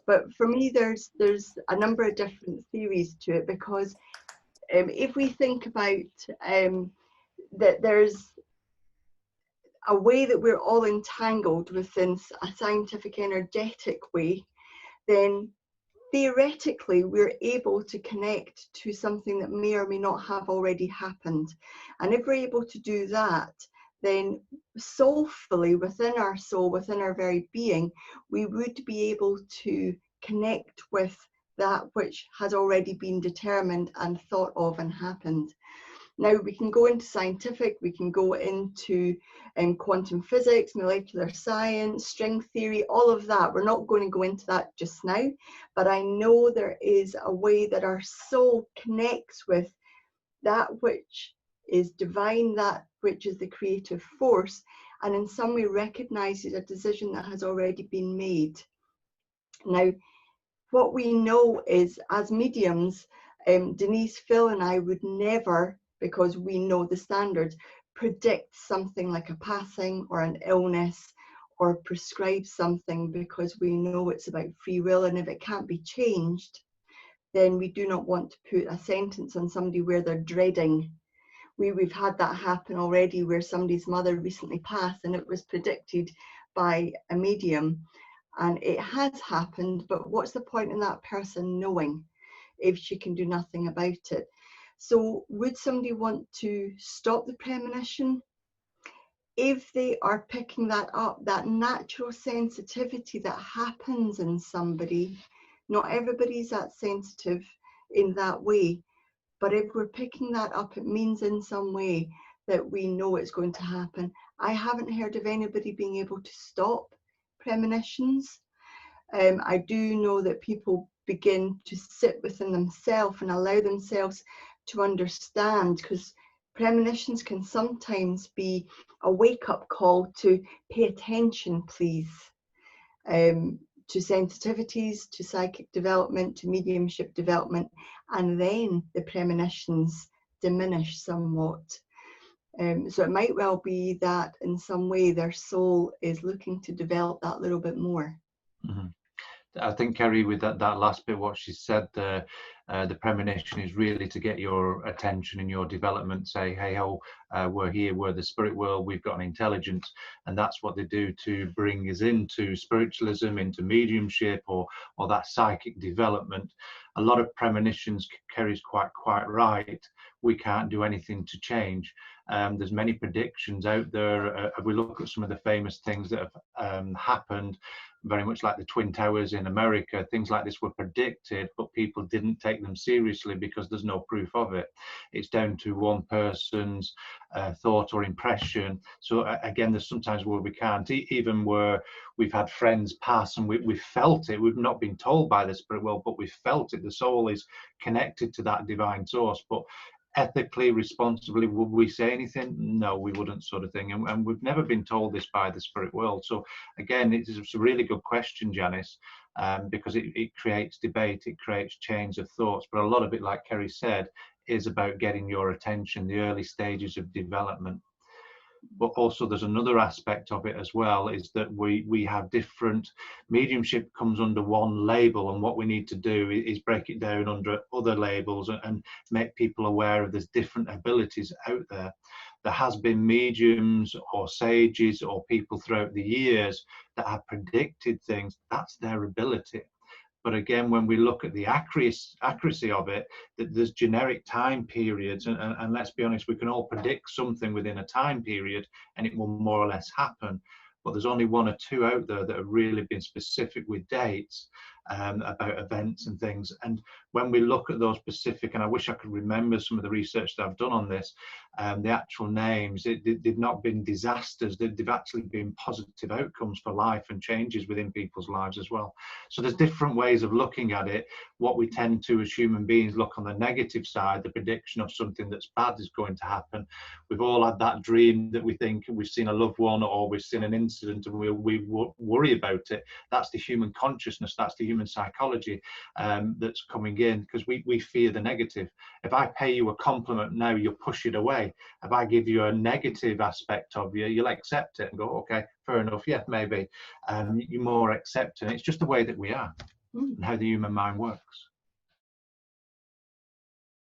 But for me, there's a number of different theories to it, because if we think about that there's a way that we're all entangled within a scientific energetic way, then theoretically we're able to connect to something that may or may not have already happened. And if we're able to do that, then soulfully, within our soul, within our very being, we would be able to connect with that which has already been determined and thought of and happened. Now, we can go into scientific, we can go into quantum physics, molecular science, string theory, all of that. We're not going to go into that just now, but I know there is a way that our soul connects with that which is divine, that which is the creative force, and in some way recognizes a decision that has already been made. Now, what we know is, as mediums, Denise, Phil and I would never, because we know the standards, predict something like a passing or an illness, or prescribe something, because we know it's about free will, and if it can't be changed, then we do not want to put a sentence on somebody where they're dreading. We've had that happen already, where somebody's mother recently passed and it was predicted by a medium, and it has happened, but what's the point in that person knowing if she can do nothing about it? So would somebody want to stop the premonition? If they are picking that up, that natural sensitivity that happens in somebody, not everybody's that sensitive in that way, but if we're picking that up, it means in some way that we know it's going to happen. I haven't heard of anybody being able to stop premonitions. I do know that people begin to sit within themselves and allow themselves to understand, because premonitions can sometimes be a wake-up call to pay attention, please, to sensitivities, to psychic development, to mediumship development, and then the premonitions diminish somewhat. So it might well be that in some way their soul is looking to develop that little bit more. Mm-hmm. I think, Kerry, with that last bit, what she said there, the premonition is really to get your attention in your development, say, hey, we're here, we're the spirit world, we've got an intelligence, and that's what they do to bring us into spiritualism, into mediumship, or that psychic development. A lot of premonitions, Kerry's quite right, we can't do anything to change. There's many predictions out there. If we look at some of the famous things that have happened, very much like the Twin Towers in America, things like this were predicted, but people didn't take them seriously because there's no proof of it. It's down to one person's thought or impression. So again, there's sometimes where we can't, even where we've had friends pass and we felt it. We've not been told by the spirit world, but we felt it. The soul is connected to that divine source. But ethically, responsibly, would we say anything? No, we wouldn't, sort of thing. And we've never been told this by the spirit world. So again, it's a really good question, Janice, because it creates debate, it creates change of thoughts. But a lot of it, like Kerry said, is about getting your attention, the early stages of development. But also there's another aspect of it as well, is that we have different, mediumship comes under one label, and what we need to do is break it down under other labels and make people aware of there's different abilities out there. There has been mediums or sages or people throughout the years that have predicted things. That's their ability. But again, when we look at the accuracy of it, that there's generic time periods, and let's be honest, we can all predict something within a time period and it will more or less happen. But there's only one or two out there that have really been specific with dates about events and things. And when we look at those specific, and I wish I could remember some of the research that I've done on this, the actual names, they've not been disasters, they've actually been positive outcomes for life and changes within people's lives as well. So there's different ways of looking at it. What we tend to, as human beings, look on the negative side, the prediction of something that's bad is going to happen. We've all had that dream that we think we've seen a loved one or we've seen an incident and we worry about it. That's the human consciousness, that's the human psychology that's coming in, because we fear the negative. If I pay you a compliment now, you'll push it away. If I give you a negative aspect of you, you'll accept it and go, okay, fair enough, yeah, maybe. You're more accepting. It's just the way that we are. Mm. and how the human mind works.